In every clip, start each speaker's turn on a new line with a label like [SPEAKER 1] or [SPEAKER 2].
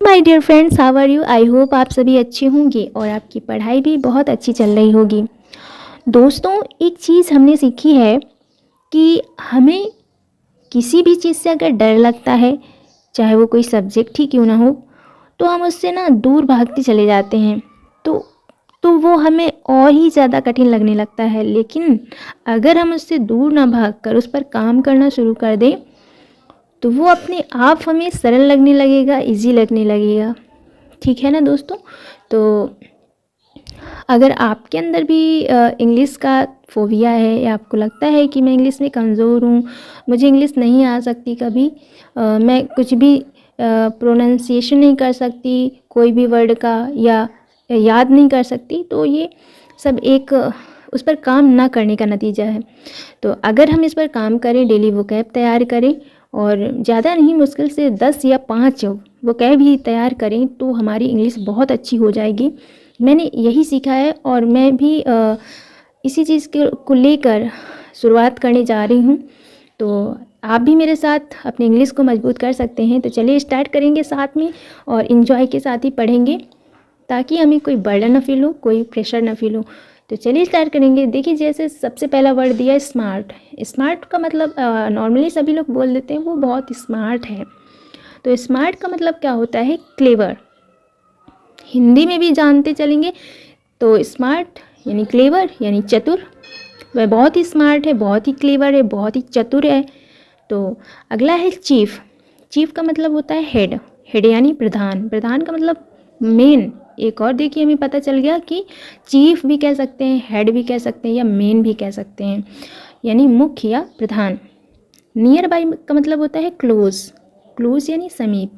[SPEAKER 1] My dear friends, how are you? I hope आप सभी अच्छे होंगे और आपकी पढ़ाई भी बहुत अच्छी चल रही होगी। दोस्तों, एक चीज़ हमने सीखी है कि हमें किसी भी चीज़ से अगर डर लगता है, चाहे वो कोई सब्जेक्ट ही क्यों ना हो, तो हम उससे ना दूर भागते चले जाते हैं। तो वो हमें और ही ज़्यादा कठिन लगने लगता है। लेकिन अगर हम उससे दूर ना भागकर उस पर काम करना शुरू कर दें, तो वो अपने आप हमें सरल लगने लगेगा, इजी लगने लगेगा। ठीक है ना दोस्तों? तो अगर आपके अंदर भी इंग्लिश का फोबिया है या आपको लगता है कि मैं इंग्लिश में कमज़ोर हूँ, मुझे इंग्लिश नहीं आ सकती, कभी मैं कुछ भी प्रोनाउंसिएशन नहीं कर सकती कोई भी वर्ड का, या याद नहीं कर सकती, तो ये सब एक उस पर काम ना करने का नतीजा है। तो अगर हम इस पर काम करें, डेली वोकैब तैयार करें और ज़्यादा नहीं, मुश्किल से 10 या 5 वोकैब ही तैयार करें, तो हमारी इंग्लिश बहुत अच्छी हो जाएगी। मैंने यही सीखा है और मैं भी इसी चीज़ को लेकर शुरुआत करने जा रही हूँ। तो आप भी मेरे साथ अपनी इंग्लिश को मजबूत कर सकते हैं। तो चलिए स्टार्ट करेंगे साथ में और इन्जॉय के साथ ही पढ़ेंगे, ताकि हमें कोई बर्डन ना फील हो, कोई प्रेशर ना फील हो। तो चलिए स्टार्ट करेंगे। देखिए, जैसे सबसे पहला वर्ड दिया है स्मार्ट। स्मार्ट का मतलब नॉर्मली सभी लोग बोल देते हैं वो बहुत स्मार्ट है। तो स्मार्ट का मतलब क्या होता है? क्लेवर। हिंदी में भी जानते चलेंगे। तो स्मार्ट यानी क्लेवर यानी चतुर। वह बहुत ही स्मार्ट है, बहुत ही क्लेवर है, बहुत ही चतुर है। तो अगला है चीफ। चीफ का मतलब होता है हेड। हेड यानी प्रधान। प्रधान का मतलब मेन। एक और देखिए, हमें पता चल गया कि चीफ भी कह सकते हैं, हेड भी कह सकते हैं, या मेन भी कह सकते हैं, यानी मुख्य या प्रधान। नियर बाई का मतलब होता है क्लोज। क्लोज यानी समीप।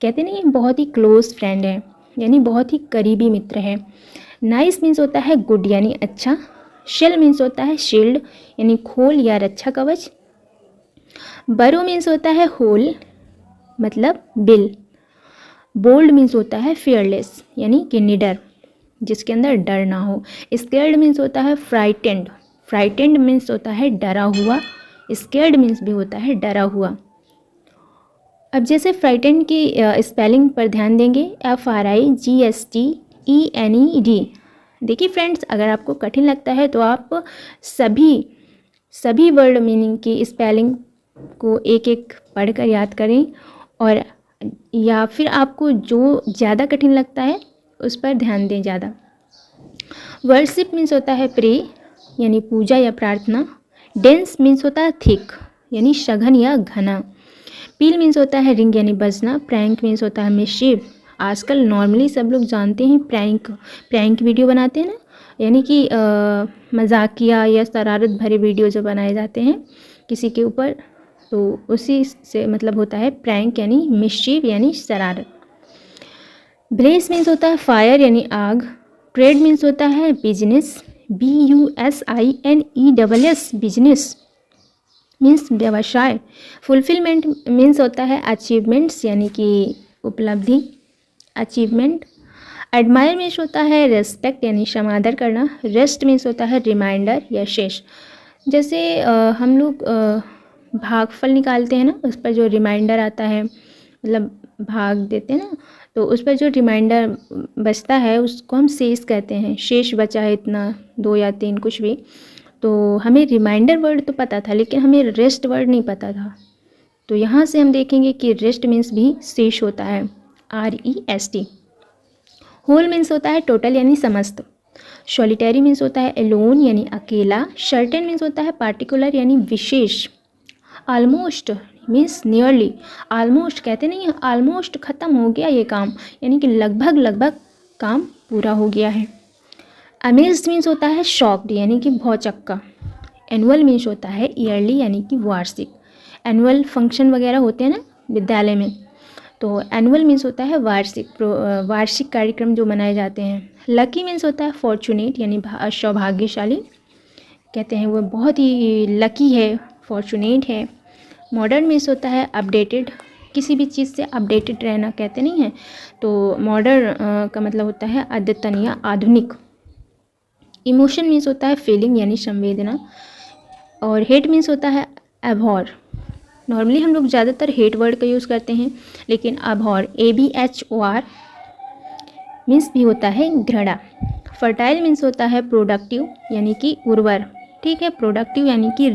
[SPEAKER 1] कहते नहीं, बहुत ही क्लोज फ्रेंड है, यानी बहुत ही करीबी मित्र है। नाइस मीन्स होता है गुड यानी अच्छा। शेल मीन्स होता है शील्ड यानी खोल या रक्षा कवच। बरो मीन्स होता है होल मतलब बिल। बोल्ड मीन्स होता है फियरलेस यानी कि निडर, जिसके अंदर डर ना हो। स्केर्ड मीन्स होता है फ्राइटेंड। फ्राइटेंड मीन्स होता है डरा हुआ। स्केर्ड मीन्स भी होता है डरा हुआ। अब जैसे फ्राइटेंड की स्पेलिंग पर ध्यान देंगे, FRIGSTENED। देखिए फ्रेंड्स, अगर आपको कठिन लगता है तो आप सभी वर्ड मीनिंग की स्पेलिंग को एक एक पढ़कर याद करें, और या फिर आपको जो ज़्यादा कठिन लगता है उस पर ध्यान दें ज़्यादा। वर्शिप मीन्स होता है प्रे यानी पूजा या प्रार्थना। डेंस मीन्स होता है थिक यानी सघन या घना। पील मीन्स होता है रिंग यानी बजना। प्रैंक मीन्स होता है मिशीफ। आजकल नॉर्मली सब लोग जानते हैं प्रैंक वीडियो बनाते हैं ना, यानी कि मजाकिया या शरारत भरे वीडियो जो बनाए जाते हैं किसी के ऊपर, तो उसी से मतलब होता है प्रैंक यानी मिशीफ यानी शरारत। ब्लेस मीन्स होता है फायर यानी आग। ट्रेड मीन्स होता है बिजनेस। BUSINESS बिजनेस मीन्स व्यवसाय। फुलफिलमेंट मीन्स होता है अचीवमेंट्स यानी कि उपलब्धि, अचीवमेंट। एडमायर मीन्स होता है रेस्पेक्ट यानी समादर करना। रेस्ट मीन्स होता है रिमाइंडर या शेष। जैसे हम लोग भागफल निकालते हैं ना, उस पर जो रिमाइंडर आता है, मतलब भाग देते हैं ना, तो उस पर जो रिमाइंडर बचता है उसको हम शेष कहते हैं। शेष बचा है इतना, 2 या 3 कुछ भी। तो हमें रिमाइंडर वर्ड तो पता था, लेकिन हमें रेस्ट वर्ड नहीं पता था। तो यहाँ से हम देखेंगे कि रेस्ट मीन्स भी शेष होता है, REST। होल मीन्स होता है टोटल यानी समस्त। सॉलिटरी मीन्स होता है एलोन यानी अकेला। सर्टेन मीन्स होता है पार्टिकुलर यानी विशेष। Almost means nearly. ऑलमोस्ट कहते नहीं, ऑलमोस्ट ख़त्म हो गया ये काम, यानी कि लगभग काम पूरा हो गया है। अमेज्ड मीन्स होता है शॉक्ड यानी कि भौचक्का। एनुअल मीन्स होता है ईयरली यानी कि वार्षिक। एनुअल फंक्शन वगैरह होते हैं ना विद्यालय में, तो एनुअल मीन्स होता है वार्षिक कार्यक्रम जो मनाए जाते हैं। लकी मीन्स होता है फॉर्चुनेट यानी सौभाग्यशाली, कहते हैं वो बहुत ही लकी है, फॉर्चुनेट है। मॉडर्न मीन्स होता है अपडेटेड, किसी भी चीज़ से अपडेटेड रहना कहते नहीं हैं, तो मॉडर्न का मतलब होता है अद्यतन या आधुनिक। इमोशन मीन्स होता है फीलिंग यानी संवेदना। और हेट मीन्स होता है एभॉर, नॉर्मली हम लोग ज़्यादातर हेट वर्ड का यूज़ करते हैं, लेकिन अभौर ABHOR मीन्स भी होता है घृणा। फर्टाइल मीन्स होता है प्रोडक्टिव यानी कि उर्वर, ठीक है। प्रोडक्टिव यानी कि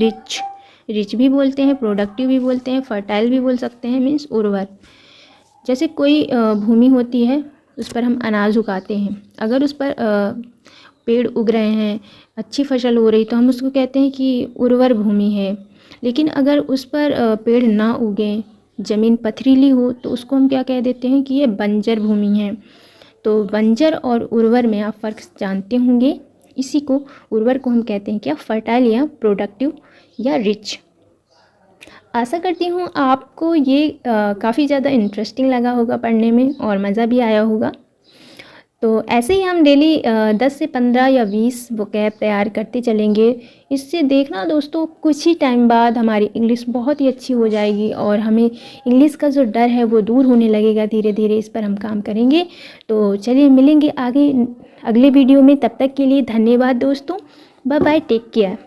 [SPEAKER 1] रिच भी बोलते हैं, प्रोडक्टिव भी बोलते हैं, फर्टाइल भी बोल सकते हैं, मीन्स उर्वर। जैसे कोई भूमि होती है, उस पर हम अनाज उगाते हैं, अगर उस पर पेड़ उग रहे हैं, अच्छी फसल हो रही, तो हम उसको कहते हैं कि उर्वर भूमि है। लेकिन अगर उस पर पेड़ ना उगें, ज़मीन पथरीली हो, तो उसको हम क्या कह देते हैं कि ये बंजर भूमि है। तो बंजर और उर्वर में आप फ़र्क जानते होंगे। इसी को, उर्वर को हम कहते हैं क्या, फर्टाइल या प्रोडक्टिव या रिच। आशा करती हूँ आपको ये काफ़ी ज़्यादा इंटरेस्टिंग लगा होगा पढ़ने में और मज़ा भी आया होगा। तो ऐसे ही हम डेली 10 से 15 या 20 वोकैब तैयार करते चलेंगे। इससे देखना दोस्तों, कुछ ही टाइम बाद हमारी इंग्लिश बहुत ही अच्छी हो जाएगी और हमें इंग्लिश का जो डर है वो दूर होने लगेगा। धीरे धीरे इस पर हम काम करेंगे। तो चलिए मिलेंगे आगे अगले वीडियो में। तब तक के लिए धन्यवाद दोस्तों। Bye bye, take care.